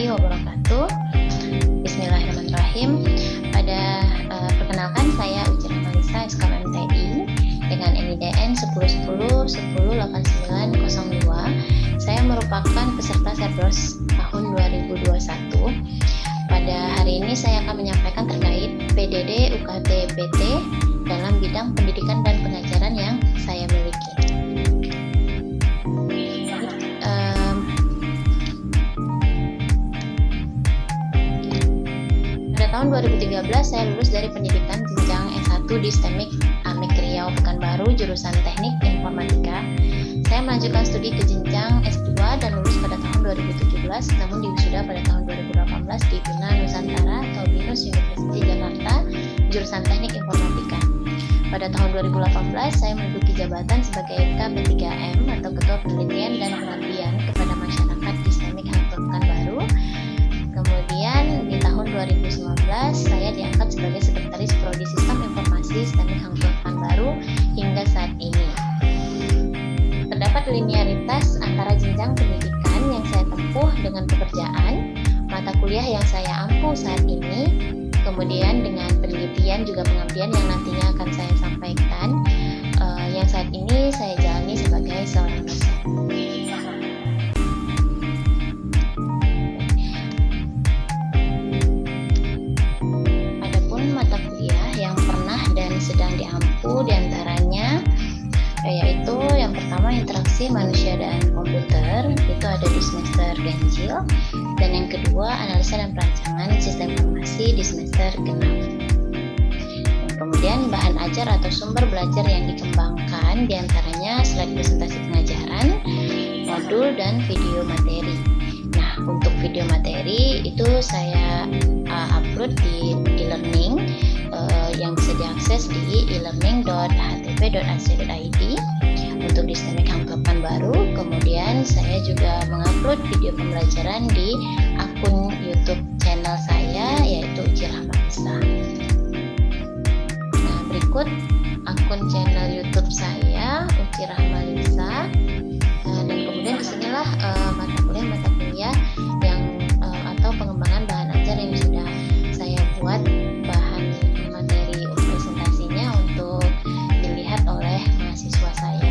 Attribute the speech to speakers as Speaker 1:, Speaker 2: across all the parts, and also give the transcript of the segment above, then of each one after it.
Speaker 1: warahmatullahi wabarakatuh. Bismillahirrahmanirrahim. Perkenalkan, saya Uci Rahmalisa, SKM TI dengan NIDN 1010108902. Saya merupakan peserta Serdros tahun 2021. Pada hari ini saya akan menyampaikan terkait PDD UKT PT dalam bidang pendidikan dan pengajaran yang saya miliki. Tahun 2013 saya lulus dari pendidikan jenjang S1 di STEMIK AMIK Riau Pekanbaru, jurusan Teknik Informatika. Saya melanjutkan studi ke jenjang S2 dan lulus pada tahun 2017, namun diwisuda pada tahun 2018 di Bina Nusantara atau BINUS University Jakarta, jurusan Teknik Informatika. Pada tahun 2018 saya menduduki jabatan sebagai KB3M atau Ketua Penelitian dan Pengabdian kepada Masyarakat di STEMIK Hangzhou Pekanbaru. Kemudian di tahun 2019 saya diangkat sebagai Sekretaris Prodi Sistem Informasi STEMIK Hangzhou Pekanbaru hingga saat ini. Terdapat linearitas antara jenjang pendidikan yang saya tempuh dengan pekerjaan, mata kuliah yang saya ampu saat ini, kemudian dengan penelitian juga pengabdian yang nantinya akan saya sampaikan, yang saat ini saya jalani sebagai seorang dosen. Mata kuliah yang pernah dan sedang diampu diantaranya yaitu yang pertama interaksi manusia dan komputer, itu ada di semester ganjil, dan yang kedua analisa dan perancangan sistem informasi di semester genap. Kemudian bahan ajar atau sumber belajar yang dikembangkan diantaranya slide presentasi pengajaran, modul, dan video materi. Nah, untuk video materi itu saya upload di e-learning yang bisa diakses di e-learning.htp.ac.id untuk di STEMIK Hangzhou Pekanbaru. Kemudian saya juga mengupload video pembelajaran di akun YouTube channel saya yaitu Uci Rahmalisa. Nah, berikut akun channel YouTube saya Uci Rahmalisa. Dan kemudian disinilah mata kuliah yang atau pengembangan bahan ajar yang sudah saya buat bahan materi presentasinya untuk dilihat oleh mahasiswa saya.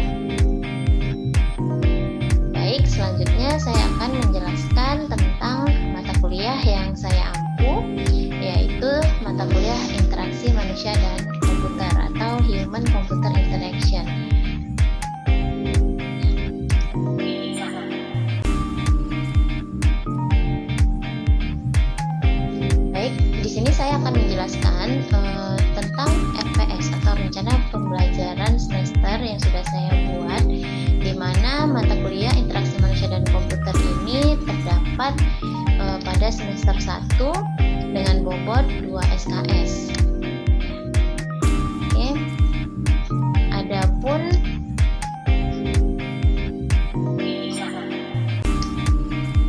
Speaker 1: Baik, selanjutnya saya akan menjelaskan tentang mata kuliah yang saya ampu, yaitu mata kuliah interaksi manusia dan komputer atau Human Computer Interaction. Saya akan menjelaskan tentang RPS atau rencana pembelajaran semester yang sudah saya buat, di mana mata kuliah interaksi manusia dan komputer ini terdapat pada semester 1 dengan bobot 2 SKS. Oke. Adapun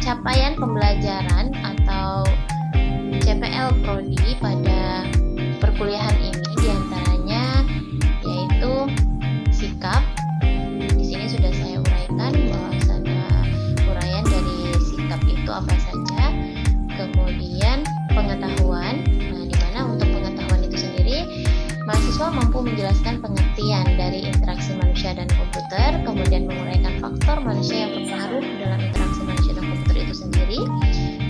Speaker 1: capaian pembelajaran atau CPL Prodi pada perkuliahan ini diantaranya yaitu sikap. Di sini sudah saya uraikan bahwa ada uraian dari sikap itu apa saja. Kemudian pengetahuan. Nah, di mana untuk pengetahuan itu sendiri mahasiswa mampu menjelaskan pengertian dari interaksi manusia dan komputer, kemudian menguraikan faktor manusia yang berpengaruh dalam interaksi manusia dan komputer itu sendiri.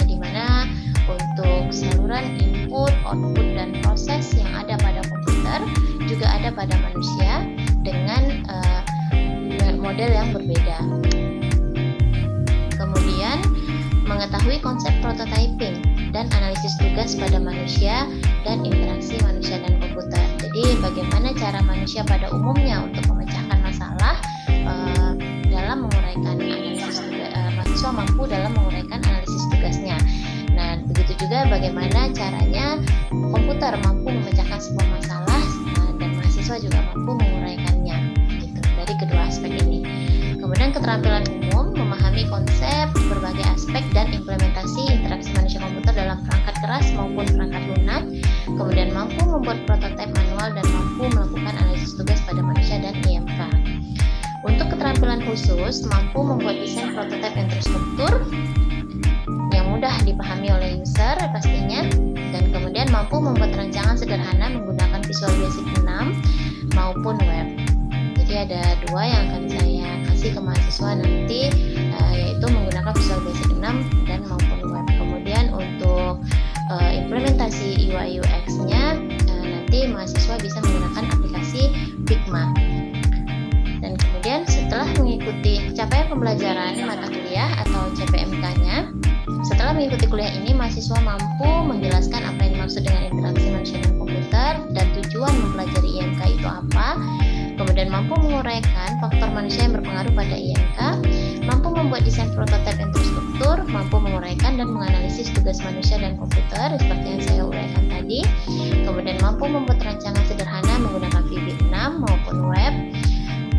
Speaker 1: Di mana untuk saluran input, output, dan proses yang ada pada komputer juga ada pada manusia dengan model yang berbeda. Kemudian mengetahui konsep prototyping dan analisis tugas pada manusia dan interaksi manusia dan komputer. Jadi bagaimana cara manusia pada umumnya untuk memecahkan masalah dalam menguraikan analisis tugas, mahasiswa mampu dalam menguraikan analisis tugasnya. Nah, begitu juga bagaimana caranya komputer mampu memecahkan sebuah masalah dan mahasiswa juga mampu menguraikannya gitu, dari kedua aspek ini. Kemudian keterampilan umum, memahami konsep, berbagai aspek dan implementasi interaksi manusia komputer dalam perangkat keras maupun perangkat lunak. Kemudian mampu membuat prototipe manual dan mampu melakukan analisis tugas pada manusia dan IMK. Untuk keterampilan khusus, mampu membuat desain prototipe yang terstruktur, yang mudah dipahami oleh user pastinya, dan kemudian mampu membuat rancangan sederhana menggunakan Visual Basic 6 maupun web. Jadi ada dua yang akan saya kasih ke mahasiswa nanti, yaitu menggunakan Visual Basic 6 dan maupun web. Kemudian untuk implementasi UI UX-nya nanti mahasiswa bisa menggunakan aplikasi Figma. Dan kemudian setelah mengikuti capaian pembelajaran mata kuliah atau CPMK-nya, setelah mengikuti kuliah ini mahasiswa mampu menjelaskan apa yang dimaksud dengan interaksi manusia dan komputer dan tujuan mempelajari IMK itu apa, kemudian mampu menguraikan faktor manusia yang berpengaruh pada IMK, mampu membuat desain prototipe dan terstruktur, mampu menguraikan dan menganalisis tugas manusia dan komputer seperti yang saya uraikan tadi, kemudian mampu membuat rancangan sederhana menggunakan VB 6 maupun web.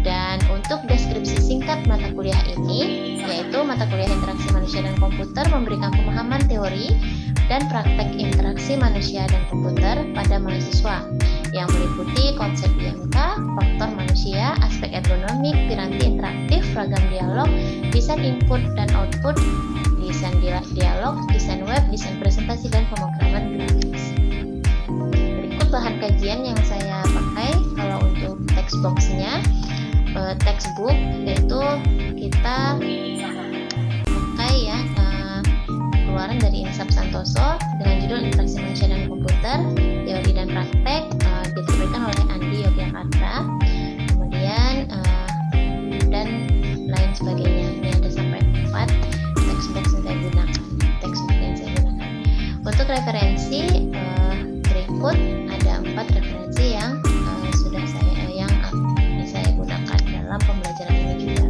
Speaker 1: Dan untuk deskripsi singkat mata kuliah ini, yaitu mata kuliah interaksi manusia dan komputer memberikan pemahaman teori dan praktek interaksi manusia dan komputer pada mahasiswa yang meliputi konsep IMK, faktor manusia, aspek ergonomik, piranti interaktif, ragam dialog, desain input dan output, desain dialog, desain web, desain presentasi, dan pemrograman grafis. Berikut bahan kajian yang saya pakai kalau untuk textbox-nya. Textbook yaitu kita pakai ya keluaran dari Insap Santoso dengan judul Interaksi Manusia dan Komputer, Teori dan Praktek, diterbitkan oleh Andi Yogyakarta, kemudian dan lain sebagainya. Ini ada sampai 4 textbook yang saya gunakan. Untuk referensi berikut ada 4 referensi yang sudah saya gunakan dalam pembelajaran ini juga.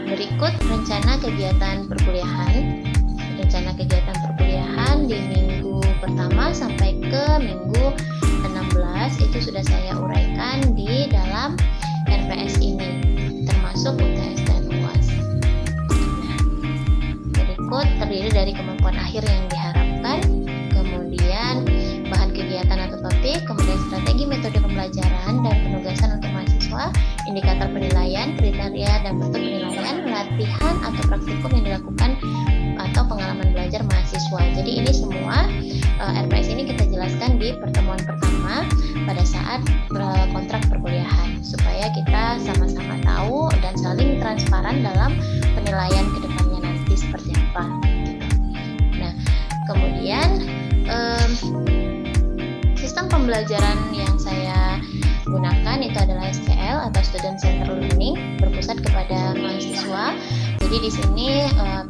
Speaker 1: Berikut rencana kegiatan perkuliahan. Rencana kegiatan perkuliahan di minggu pertama sampai ke minggu 16 itu sudah saya uraikan di dalam RPS ini, termasuk UTS dan UAS. Berikut terdiri dari kemampuan akhir yang diharapkan, kemudian bahan kegiatan atau topik, kemudian strategi metode pembelajaran dan penugasan untuk mahasiswa, indikator penilaian, kriteria dan bentuk penilaian, latihan atau praktikum yang dilakukan atau pengalaman belajar mahasiswa. Jadi ini semua RPS ini kita jelaskan di pertemuan pertama pada saat kontrak perkuliahan, supaya kita sama-sama tahu dan saling transparan dalam penilaian kedepannya nanti seperti apa. Nah, kemudian sistem pembelajaran yang saya gunakan itu adalah SCL atau Student Centered Learning, berpusat kepada mahasiswa. Jadi di sini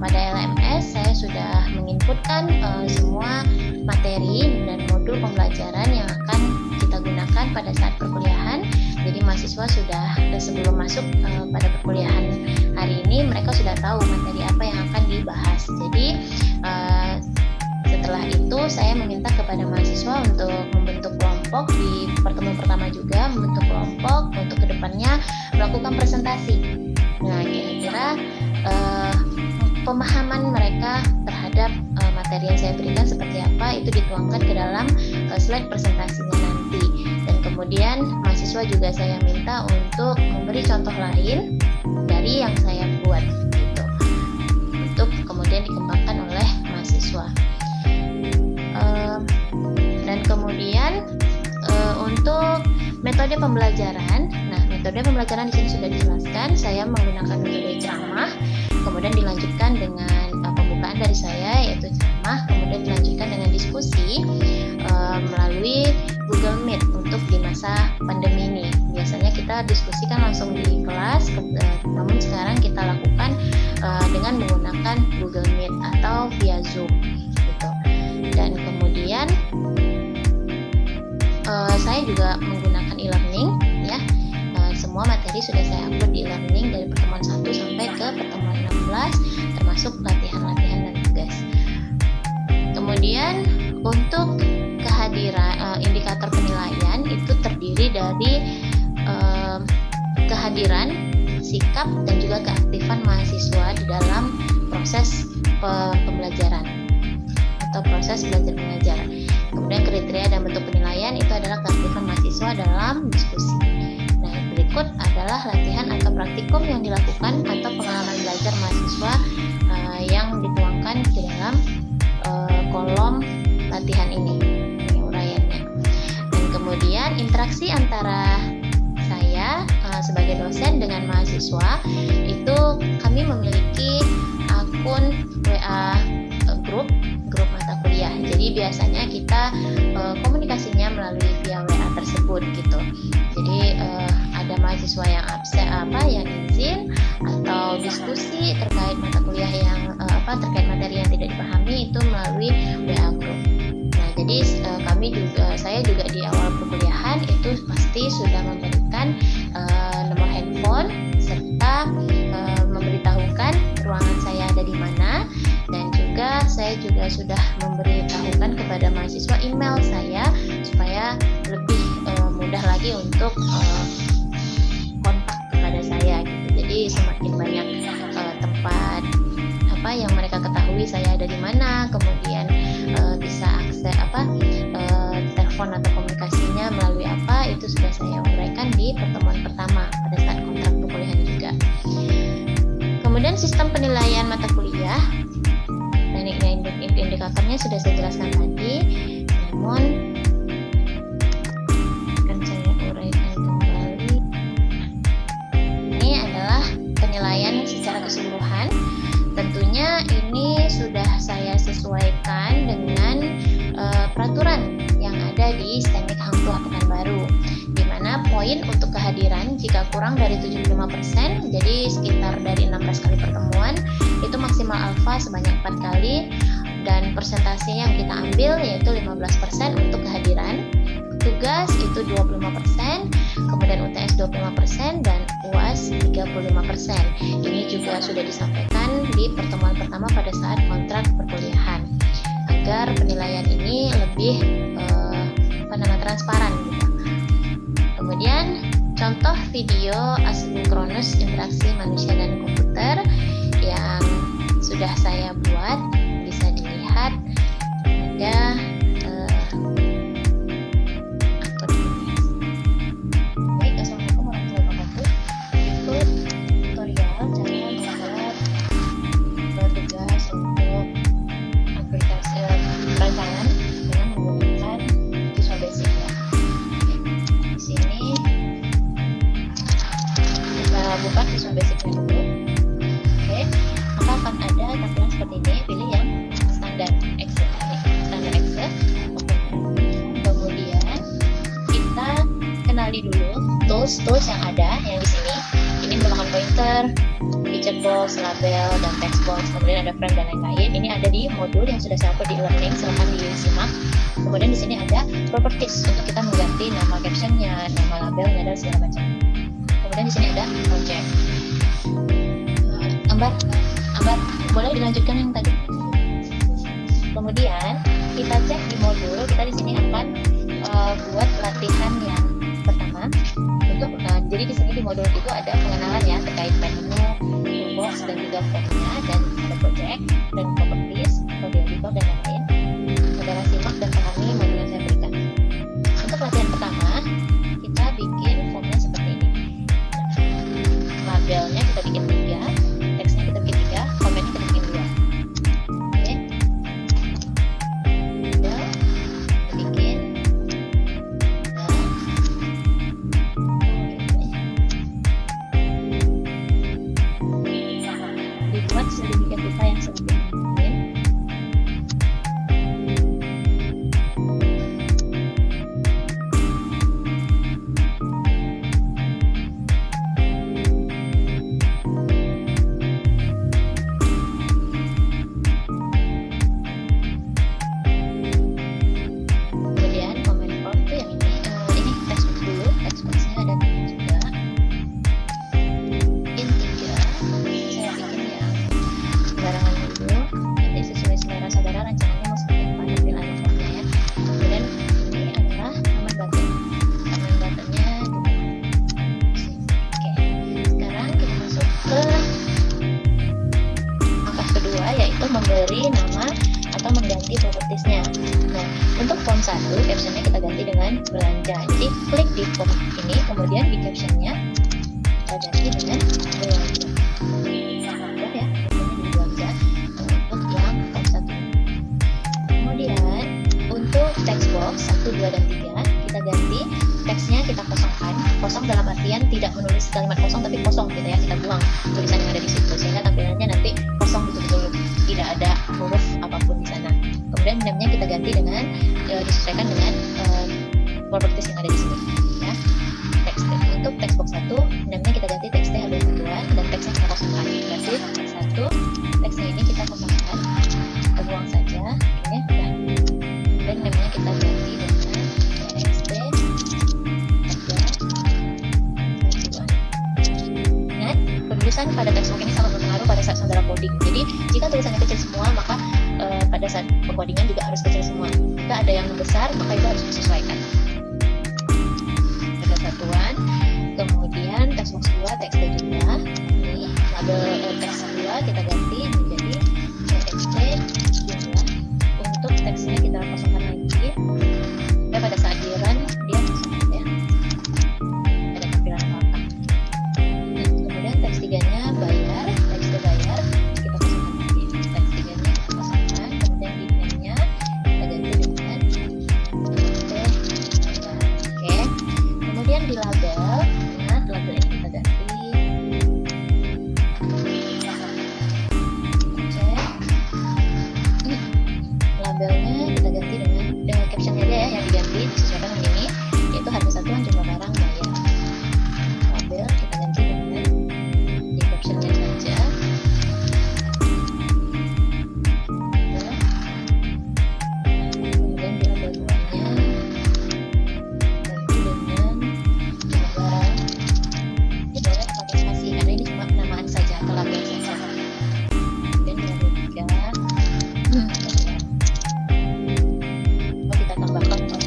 Speaker 1: pada LMS saya sudah menginputkan semua materi dan modul pembelajaran yang akan kita gunakan pada saat perkuliahan. Jadi mahasiswa sudah sebelum masuk pada perkuliahan hari ini mereka sudah tahu materi apa yang akan dibahas. Jadi setelah itu saya meminta kepada mahasiswa untuk membentuk kelompok di pertemuan pertama juga, membentuk kelompok untuk kedepannya melakukan presentasi. Nah, kira-kira pemahaman mereka terhadap materi yang saya berikan seperti apa itu dituangkan ke dalam slide presentasinya nanti. Dan kemudian mahasiswa juga saya minta untuk memberi contoh lain dari yang saya buat gitu, untuk kemudian dikembangkan oleh mahasiswa. Dan kemudian untuk metode pembelajaran, nah metode pembelajaran di sini sudah dijelaskan. Saya menggunakan metode ceramah, kemudian dilanjutkan dengan pembukaan dari saya yaitu ceramah, kemudian dilanjutkan dengan diskusi melalui Google Meet untuk di masa pandemi ini. Biasanya kita diskusikan langsung di kelas, namun sekarang kita lakukan dengan menggunakan Google Meet atau via Zoom gitu. Dan kemudian saya juga menggunakan e-learning ya. Semua materi sudah saya upload di e-learning dari pertemuan 1 sampai ke pertemuan 16, termasuk latihan-latihan dan tugas. Kemudian untuk kehadiran indikator penilaian itu terdiri dari kehadiran, sikap, dan juga keaktifan mahasiswa di dalam proses pembelajaran atau proses belajar mengajar. Kemudian kriteria dan bentuk penilaian itu adalah keaktifan mahasiswa dalam diskusi. Nah, berikut adalah latihan atau praktikum yang dilakukan atau pengalaman belajar mahasiswa yang dituangkan interaksi antara saya sebagai dosen dengan mahasiswa itu kami memiliki akun WA grup mata kuliah. Jadi biasanya kita komunikasinya melalui via WA tersebut gitu. Jadi ada mahasiswa yang absen yang izin atau diskusi terkait mata kuliah yang terkait materi yang tidak dipahami itu melalui WA group. Nah, jadi saya juga di awal perkuliahan itu pasti sudah memberikan nomor handphone serta memberitahukan ruangan saya ada di mana, dan juga saya juga sudah memberitahukan kepada mahasiswa email saya supaya lebih mudah lagi untuk kontak kepada saya gitu. Jadi semakin banyak tempat yang mereka ketahui saya ada di mana, kemudian bisa akses telepon atau komunikasinya melalui apa, itu sudah saya uraikan di pertemuan pertama pada saat kontrak perkuliahan juga. Kemudian sistem penilaian mata kuliah, indikatornya sudah saya jelaskan tadi, namun akan saya uraikan kembali. Ini adalah penilaian secara keseluruhan. Tentunya ini sudah saya sesuaikan dengan peraturan yang ada di STEMIK Hang Tuah Pekanbaru, di mana poin untuk kehadiran jika kurang dari 75%, jadi sekitar dari 16 kali pertemuan, itu maksimal alfa sebanyak 4 kali, dan persentase yang kita ambil yaitu 15% untuk kehadiran, tugas itu 25%, kemudian UTS 25%, dan UAS 35%. Ini juga sudah disampaikan di pertemuan pertama pada saat kontrak perkuliahan, agar penilaian ini lebih transparan gitu. Kemudian contoh video asinkronus interaksi manusia dan komputer yang sudah saya buat, bisa dilihat ada buka Visual Basic-nya dulu. Oke, maka akan ada tampilan seperti ini. Pilih yang standar Excel. Standar Excel. Kemudian kita kenali dulu tools yang ada yang di sini. Ini merupakan pointer, feature box, label, dan text box. Kemudian ada frame dan lain-lain. Ini ada di modul yang sudah saya upload di e-learning. Silahkan disimak. Kemudian di sini ada properties untuk kita mengganti nama captionnya, nama labelnya, dan segala macam. Kemudian di sini ada project. Ambar, boleh dilanjutkan yang tadi. Kemudian kita cek di modul, kita di sini akan buat latihan yang pertama. Jadi di sini di modul itu ada pengenalan ya terkait menu, toolbox, dan juga formnya, dan ada project dan properties, audio editor, dan lain-lain. Saudara simak dan pahami modul yang saya berikan. Untuk latihan pertama, kita bikin formnya seperti ini. Labelnya kita bikin 3, teksnya kita bikin 3, komennya kita bikin 2. Oke. Label kita bikin dibuat sedemikian rupa yang seperti mungkin. Memberi nama atau mengganti propertiesnya. Nah, untuk form 1, captionnya kita ganti dengan belanja. Jadi klik di form ini, kemudian di captionnya kita ganti dengan belanja. Mudah ya, captionnya jadi belanja untuk yang form 1. Kemudian untuk text box 1, 2, dan 3 kita ganti teksnya, kita kalimat kosong tapi kosong gitu ya, kita buang tulisan yang ada di situ sehingga tampilannya nanti kosong betul-betul tidak ada huruf apapun di sana. Kemudian namanya kita ganti dengan disesuaikan dengan properties yang ada di sini ya. Text untuk text box 1 namanya kita ganti teks T habis satuan dan teksnya kita kosongkan. Berarti satu teksnya ini kita kosongkan, kita buang saja ini udah. Dan namanya kita ganti dengan teks T aja satuan. Ingat, penulisan pada teks box ini sangat berpengaruh pada saat saudara coding. Jadi jika tulisannya kecil semua maka pada saat pengkodingan juga harus kecil semua. Jika ada yang besar maka itu harus disesuaikan. Ada satuan, kemudian teks box 2 teks T juga. Ini label teks 2 kita ganti menjadi teks T jumlah. Untuk teksnya kita kosongkan lagi. Dan pada saat di run dia kosong ya. Ada tampilan apa-apa. Kemudian teks 3-nya bayar, teks T bayar kita kosongkan lagi. Teks 3-nya kita kosongkan, kemudian di nya kita ganti dengan teks T bayar. Oke. Kemudian di label, ingat label ini kita ganti. Cek. Labelnya kita ganti dengan captionnya aja ya yang diganti disesuaikan dengan ini, yaitu harga satuan jumlah barang bayar. Label kita ganti dengan di captionnya saja. Kemudian di label 2-nya ganti dengan jumlah barang. Ini boleh pakai spasi karena ini cuma penamaan saja atau label saja. Kemudian di label 3 kita tambahkan untuk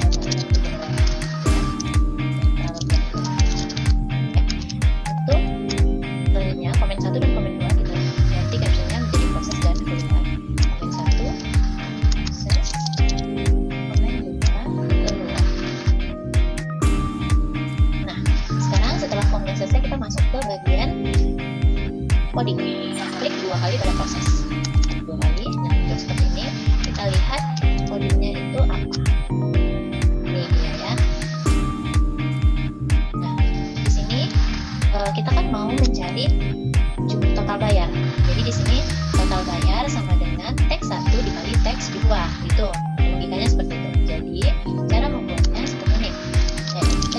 Speaker 1: komen 1 dan komen 2 kita ganti captionnya menjadi proses dan keluar. Komen 1 proses, komen 2 keluar. Nah, sekarang setelah formnya selesai kita masuk ke bagian coding. Klik 2 kali pada proses, 2 kali. Nah, untuk seperti ini kita lihat codingnya itu apa. Ini dia ya. Nah, di sini kita kan mau mencari jumlah total bayar. Jadi di sini total bayar sama dengan teks 1 dikali teks 2 gitu. Logikanya seperti itu. Jadi cara membuatnya seperti ini. Teks T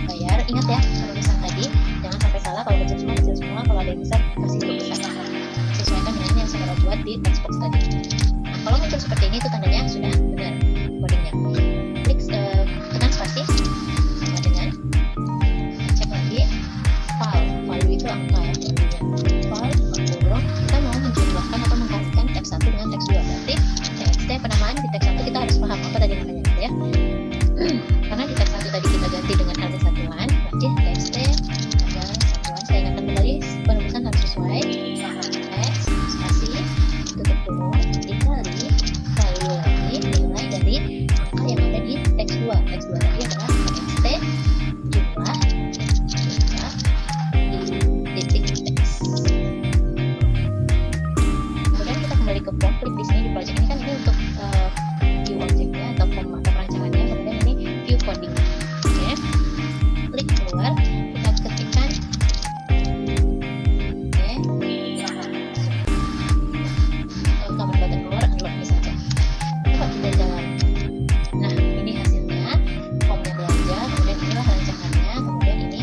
Speaker 1: bayar. Ingat ya penulisan tadi, jangan sampai salah. Kalau kecil semua, kalau ada yang besar kasih huruf besar. Sesuaikan dengan yang saudara buat di text box tadi. Nah, kalau muncul seperti ini itu tandanya sudah benar codingnya. Klik tekan spasi sama dengan cek lagi file itu angka ya, file kurung kita mau menjumlahkan atau mengkalikan teks 1 dengan teks 2. Berarti teks T penamaan di teks 1 kita harus paham apa tadi namanya gitu ya. Karena di teks 1 tadi kita ganti dengan harga satuan, berarti teks T harga satuan. Saya ingatkan kembali penulisan harus sesuai. Teks spasi tutup kurung dikali value lagi nilai dari angka yang ada di teks 2. Teks 2 tadi adalah teks T jumlah di titik teks. Kemudian kita kembali ke form. Klik di sini di project ini kan ini untuk view objeknya atau form atau perancangannya. Kemudian ini view coding. Oke. Klik keluar, kita ketikkan tombol button keluar, unlock ini saja. Coba kita jalan. Nah, ini hasilnya, formnya belanja, kemudian inilah rancangannya, kemudian ini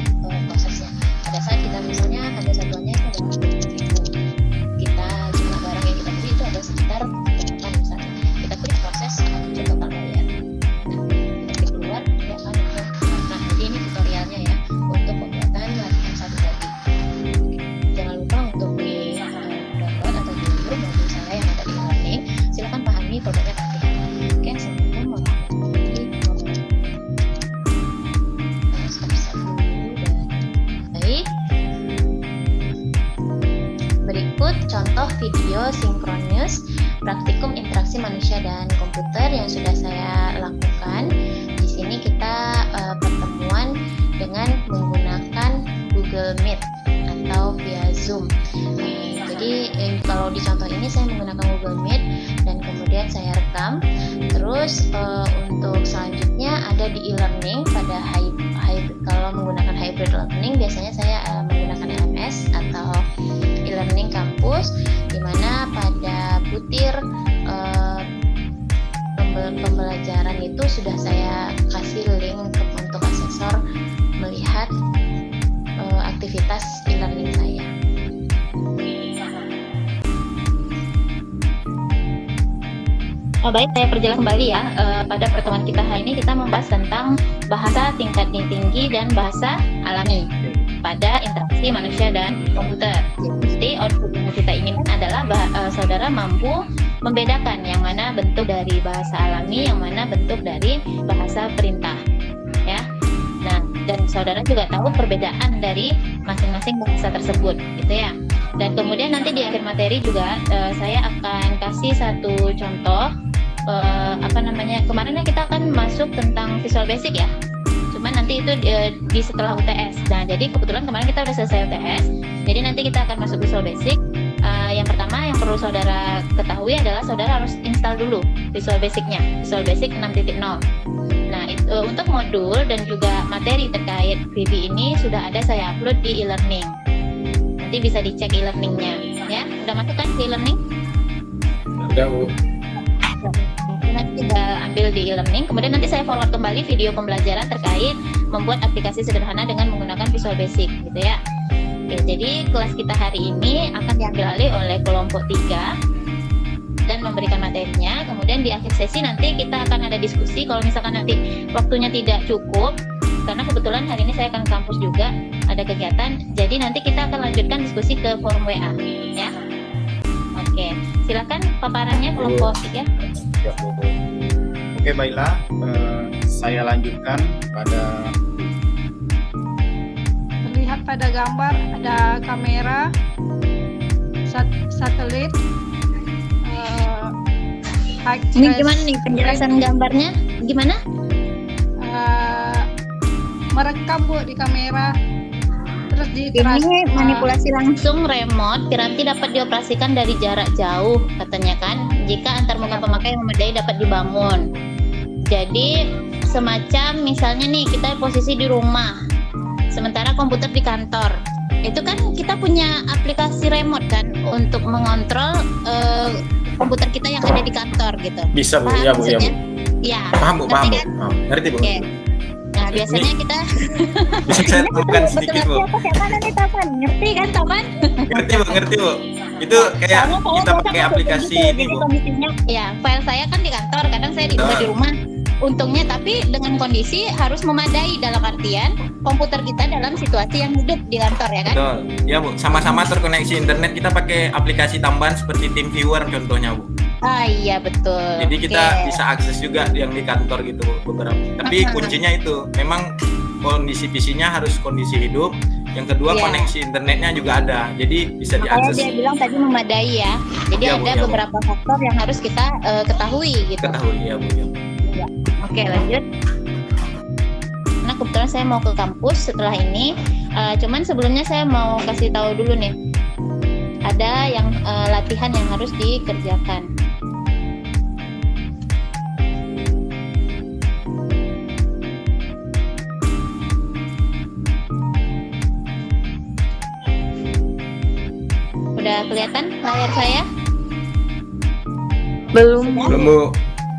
Speaker 1: prosesnya. Pada saat kita misalnya harga satuannya itu adalah 20.000, kita jumlah barang yang kita beli itu ada sekitar 8 misalnya. Kita klik proses untuk total bayar. Nah, kita klik keluar, dia akan muncul. Nah, jadi ini tutorialnya ya untuk pembuatan latihan 1 tadi. Jangan lupa untuk di download atau di unduh modul saya yang ada di e-learning. Silakan pahami produknya latihan. Oke, assalamualaikum warahmatullahi wabarakatuh. Stop dulu dan baik. Berikut contoh video sinkronus praktikum interaksi manusia dan komputer yang sudah saya lakukan. Di sini kita pertemuan dengan menggunakan Google Meet atau via Zoom. Jadi kalau di contoh ini saya menggunakan Google Meet dan kemudian saya rekam. Terus untuk selanjutnya ada di e-learning pada kalau menggunakan hybrid learning biasanya saya menggunakan LMS atau e-learning kampus, di mana pada butir pembelajaran itu sudah saya kasih link untuk asesor melihat aktivitas e-learning saya. Baik, saya perjelas kembali ya. Pada pertemuan kita hari ini kita membahas tentang bahasa tingkat tinggi dan bahasa alami pada interaksi manusia dan komputer. Jadi output yang kita inginkan adalah saudara mampu membedakan yang mana bentuk dari bahasa alami, yang mana bentuk dari bahasa perintah, ya. Nah, dan saudara juga tahu perbedaan dari masing-masing bahasa tersebut, gitu ya. Dan kemudian nanti di akhir materi juga saya akan kasih satu contoh. Kemarin kita akan masuk tentang Visual Basic ya. Cuman nanti itu di setelah UTS. Nah, jadi kebetulan kemarin kita udah selesai UTS. Jadi nanti kita akan masuk Visual Basic. Yang pertama yang perlu saudara ketahui adalah saudara harus install dulu Visual Basic-nya, Visual Basic 6.0. Nah, untuk modul dan juga materi terkait VB ini sudah ada saya upload di e-learning. Nanti bisa dicek e-learning-nya, ya. Udah masuk kan ke e-learning?
Speaker 2: Udah, Bu.
Speaker 1: Nanti kita ambil di e-learning, kemudian nanti saya forward kembali video pembelajaran terkait membuat aplikasi sederhana dengan menggunakan Visual Basic, gitu ya. Oke, jadi kelas kita hari ini akan diambil alih oleh kelompok 3 dan memberikan materinya. Kemudian di akhir sesi nanti kita akan ada diskusi. Kalau misalkan nanti waktunya tidak cukup, karena kebetulan hari ini saya akan kampus juga ada kegiatan, jadi nanti kita akan lanjutkan diskusi ke forum WA, ya. Oke, silakan paparannya kelompok 3.
Speaker 2: Ya, Bu. Oke, baiklah. Saya lanjutkan pada
Speaker 3: terlihat pada gambar ada kamera, satelit.
Speaker 1: Ini gimana nih penjelasan gambarnya? Gimana?
Speaker 3: Merekam, Bu, di kamera. Terus
Speaker 1: ini manipulasi langsung remote Piranti dapat dioperasikan dari jarak jauh, katanya kan, jika antar muka pemakai yang memadai dapat dibangun. Jadi semacam misalnya nih kita posisi di rumah sementara komputer di kantor, itu kan kita punya aplikasi remote kan untuk mengontrol komputer kita yang ada di kantor gitu.
Speaker 2: Bisa, Bu.
Speaker 1: Paham
Speaker 2: Ya, Bu.
Speaker 1: maksudnya?
Speaker 2: Ya, Bu.
Speaker 1: Ya,
Speaker 2: Paham, Bu. Paham, Bu.
Speaker 1: kan?
Speaker 2: Ngerti, Bu.
Speaker 1: Oke. Nah, biasanya kita
Speaker 2: Bisa saya tambahkan sedikit, Bu.
Speaker 1: pakai mana nih, Taman? Ngerti kan, Taman?
Speaker 2: Ngerti, Bu. Itu kayak kita pakai aplikasi ini, Bu.
Speaker 1: Ya, file saya kan di kantor, kadang saya di rumah. Untungnya tapi dengan kondisi harus memadai, dalam artian komputer kita dalam situasi yang hidup di kantor, ya kan?
Speaker 2: Betul. Ya, Bu. Sama-sama terkoneksi internet, kita pakai aplikasi tambahan seperti TeamViewer contohnya, Bu.
Speaker 1: Ah, iya betul.
Speaker 2: Jadi kita bisa akses juga yang di kantor gitu, Bu, beberapa. Tapi kuncinya itu memang kondisi PC-nya harus kondisi hidup. Yang kedua, koneksi internetnya juga ada. Jadi bisa diakses.
Speaker 1: Dia bilang tadi memadai ya. Jadi
Speaker 2: Ya, Bu,
Speaker 1: ada
Speaker 2: ya, Bu.
Speaker 1: beberapa faktor yang harus kita ketahui gitu.
Speaker 2: Ketahui ya, Bu. Ya.
Speaker 1: Ya. Oke, lanjut. Nah, kebetulan saya mau ke kampus setelah ini. Cuman sebelumnya saya mau kasih tahu dulu nih. Ada yang latihan yang harus dikerjakan. Udah kelihatan layar saya?
Speaker 3: belum.
Speaker 2: Belum, Bu.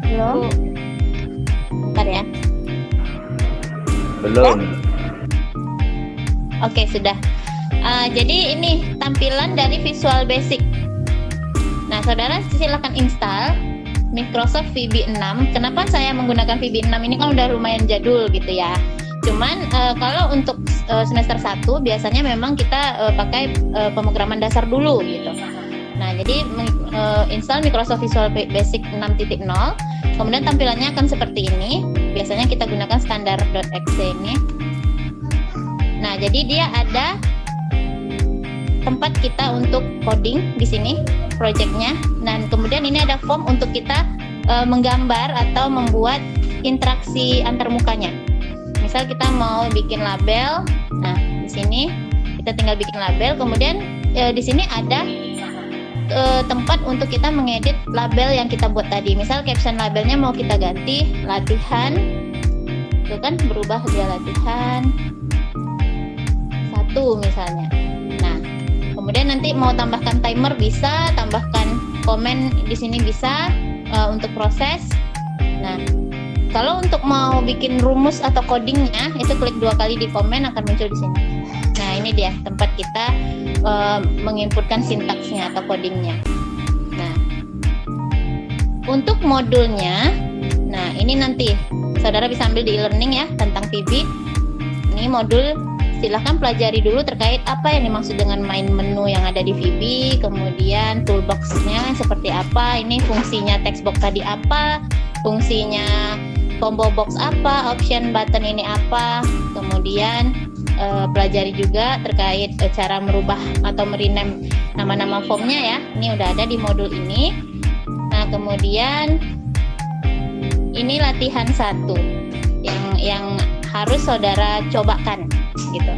Speaker 1: Belum. Bentar ya.
Speaker 4: Belum.
Speaker 1: Oke, sudah. Jadi ini tampilan dari Visual Basic. Nah, saudara silakan install Microsoft VB 6. Kenapa saya menggunakan VB 6 ini kan udah lumayan jadul gitu ya. Cuman kalau untuk semester 1 biasanya memang kita pakai pemrograman dasar dulu gitu. Nah, jadi install Microsoft Visual Basic 6.0. Kemudian tampilannya akan seperti ini. Biasanya kita gunakan standar.exe ini. Nah, jadi dia ada tempat kita untuk coding di sini, projectnya. Dan kemudian ini ada form untuk kita menggambar atau membuat interaksi antar mukanya. Misal kita mau bikin label, nah di sini kita tinggal bikin label. Kemudian di sini ada tempat untuk kita mengedit label yang kita buat tadi. Misal caption labelnya mau kita ganti latihan Tuh kan berubah dia latihan 1 misalnya. Nah, kemudian nanti mau tambahkan timer bisa, tambahkan komen di sini bisa untuk proses. Nah, kalau untuk mau bikin rumus atau codingnya itu klik 2 kali di komen akan muncul di sini. Nah, ini dia tempat kita menginputkan sintaksnya atau codingnya. Nah, untuk modulnya, nah ini nanti saudara bisa ambil di e-learning ya tentang VB. Ini modul, silahkan pelajari dulu terkait apa yang dimaksud dengan main menu yang ada di VB, kemudian toolbox-nya seperti apa, ini fungsinya text box tadi apa, fungsinya combo box apa, option button ini apa, kemudian pelajari juga terkait cara merubah atau merename nama-nama formnya ya. Ini udah ada di modul ini. Nah, kemudian ini latihan 1 yang harus saudara cobakan gitu.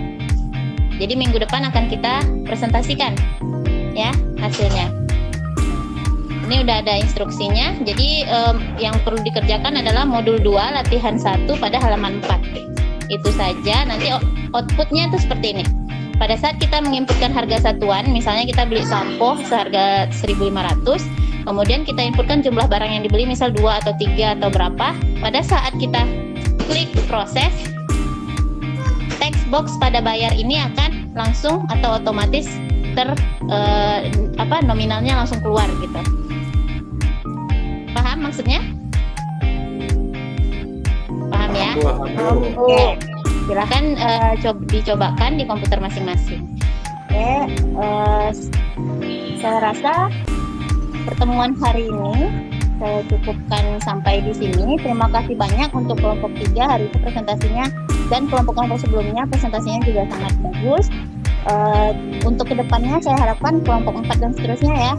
Speaker 1: Jadi minggu depan akan kita presentasikan ya hasilnya. Ini udah ada instruksinya. Jadi yang perlu dikerjakan adalah modul 2 latihan 1 pada halaman 4. Itu saja. Nanti outputnya itu seperti ini. Pada saat kita menginputkan harga satuan, misalnya kita beli sampo seharga 1.500, kemudian kita inputkan jumlah barang yang dibeli, misal 2 atau 3 atau berapa. Pada saat kita klik proses, text box pada bayar ini akan langsung atau otomatis nominalnya langsung keluar gitu. Paham maksudnya? Paham ya? Oke. Silakan dicobakan di komputer masing-masing. Oke, saya rasa pertemuan hari ini saya cukupkan sampai di sini. Terima kasih banyak untuk kelompok 3 hari itu presentasinya, dan kelompok-kelompok sebelumnya presentasinya juga sangat bagus. Untuk kedepannya saya harapkan kelompok 4 dan seterusnya ya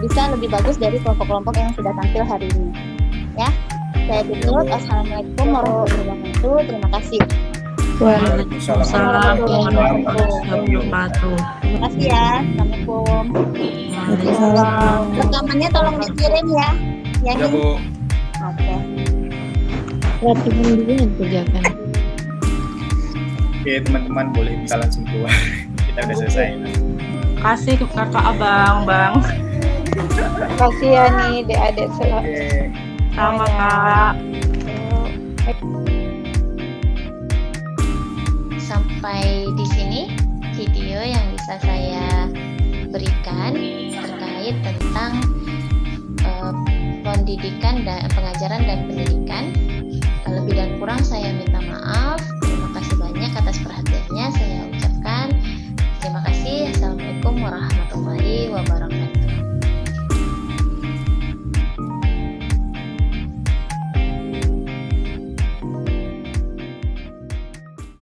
Speaker 1: bisa lebih bagus dari kelompok-kelompok yang sudah tampil hari ini. Ya, saya tutup. Assalamualaikum warahmatullahi wabarakatuh. Terima kasih.
Speaker 4: Waalaikumsalam warahmatullahi wabarakatuh.
Speaker 1: Terima kasih ya. Assalamualaikum. Rekamannya tolong dikirim ya. Ya,
Speaker 2: Ya, Bu.
Speaker 1: Oke.
Speaker 4: Latihan dulu yang kerjakan.
Speaker 5: Oke, teman-teman boleh bisa langsung keluar. Kita udah selesai.
Speaker 4: Kasih ke kakak abang, Bang.
Speaker 3: Kasih ya nih adik-adik semua.
Speaker 5: Oke.
Speaker 4: Sama Kak.
Speaker 1: Sampai di sini video yang bisa saya berikan terkait tentang pendidikan dan pengajaran dan pendidikan. Lebih dan kurang saya minta maaf.